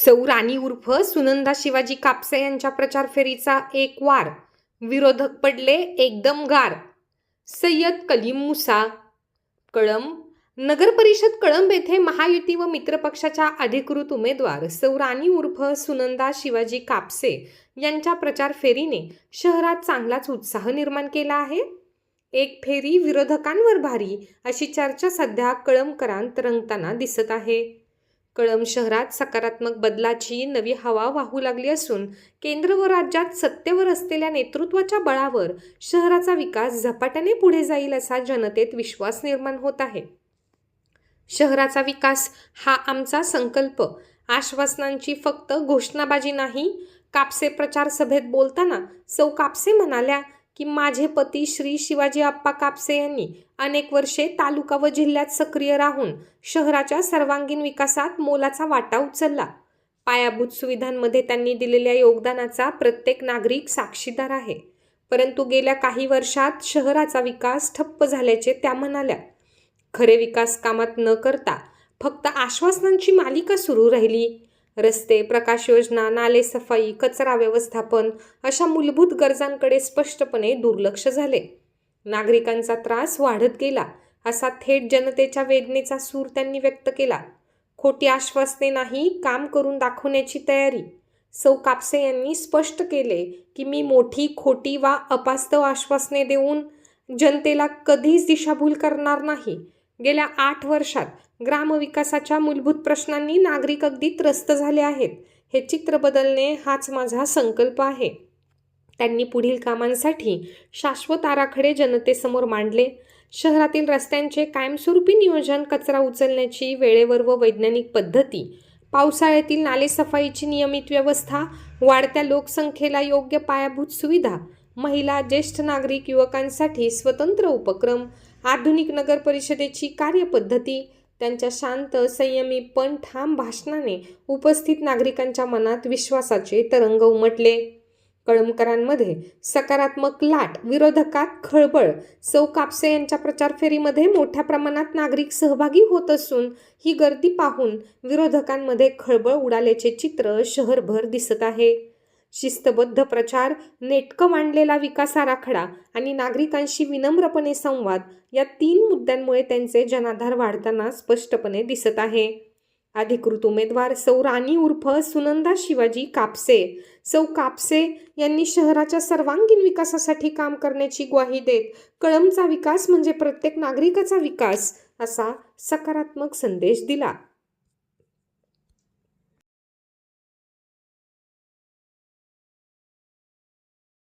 सौ राणी उर्फ सुनंदा शिवाजी कापसे यांच्या प्रचार फेरीचा एक वार. विरोधक पडले एकदम गार. सय्यद कलीम मुसा. कळंब. नगर परिषद कळंब येथे महायुती व मित्रपक्षाच्या अधिकृत उमेदवार सौ राणी उर्फ सुनंदा शिवाजी कापसे यांच्या प्रचार फेरीने शहरात चांगलाच उत्साह निर्माण केला आहे. एक फेरी विरोधकांवर भारी अशी चर्चा सध्या कळंबकरांत रंगताना दिसत आहे. कळंब शहरात सकारात्मक बदलाची नवी हवा वाहू लागली असून केंद्र व राज्यात सत्तेवर असलेल्या नेतृत्वाच्या बळावर शहराचा विकास झपाट्याने पुढे जाईल असा जनतेत विश्वास निर्माण होत आहे. शहराचा विकास हा आमचा संकल्प, आश्वासनांची फक्त घोषणाबाजी नाही. कापसे प्रचार सभेत बोलताना सौ कापसे म्हणाल्या की माझे पती श्री शिवाजी आप्पा कापसे यांनी अनेक वर्षे तालुका व जिल्ह्यात सक्रिय राहून शहराच्या सर्वांगीण विकासात मोलाचा वाटा उचलला. पायाभूत सुविधांमध्ये त्यांनी दिलेल्या योगदानाचा प्रत्येक नागरिक साक्षीदार आहे. परंतु गेल्या काही वर्षात शहराचा विकास ठप्प झाल्याचे त्या म्हणाल्या. खरे विकास कामात न करता फक्त आश्वासनांची मालिका सुरू राहिली. रस्ते, प्रकाश योजना, नाले सफाई, कचरा व्यवस्थापन अशा मूलभूत गरजांकडे स्पष्टपणे दुर्लक्ष झाले. नागरिकांचा त्रास वाढत गेला असा थेट जनतेच्या वेदनेचा सूर त्यांनी व्यक्त केला. खोटी आश्वासने नाही, काम करून दाखवण्याची तयारी. सौ कापसे यांनी स्पष्ट केले की मी मोठी, खोटी वा अवास्तव आश्वासने देऊन जनतेला कधीच दिशाभूल करणार नाही. गेल्या 8 वर्षात ग्रामविकासाच्या मूलभूत प्रश्नांनी नागरिक अगदी त्रस्त झाले आहेत. हे चित्र बदलणे हाच माझा संकल्प आहे. त्यांनी पुढील कामांसाठी शाश्वत आराखडे जनतेसमोर मांडले. शहरातील रस्त्यांचे कायमस्वरूपी नियोजन, कचरा उचलण्याची वेळेवर व वैज्ञानिक पद्धती, पावसाळ्यातील नालेसफाईची नियमित व्यवस्था, वाढत्या लोकसंख्येला योग्य पायाभूत सुविधा, महिला, ज्येष्ठ नागरिक, युवकांसाठी स्वतंत्र उपक्रम, आधुनिक नगर परिषदेची कार्यपद्धती. त्यांच्या शांत, संयमी पण ठाम भाषणाने उपस्थित नागरिकांच्या मनात विश्वासाचे तरंग उमटले. कळंबकरांमध्ये सकारात्मक लाट, विरोधकात खळबळ. सौ कापसे यांच्या प्रचार फेरीमध्ये मोठ्या प्रमाणात नागरिक सहभागी होत असून ही गर्दी पाहून विरोधकांमध्ये खळबळ उडाल्याचे चित्र शहरभर दिसत आहे. शिस्तबद्ध प्रचार, नेटकं मांडलेला विकास आराखडा आणि नागरिकांशी विनम्रपणे संवाद या 3 मुद्द्यांमुळे त्यांचे जनाधार वाढताना स्पष्टपणे दिसत आहे. अधिकृत उमेदवार सौ राणी उर्फ सुनंदा शिवाजी कापसे. सौ कापसे यांनी शहराच्या सर्वांगीण विकासासाठी काम करण्याची ग्वाही देत कळंबचा विकास म्हणजे प्रत्येक नागरिकाचा विकास असा सकारात्मक संदेश दिला.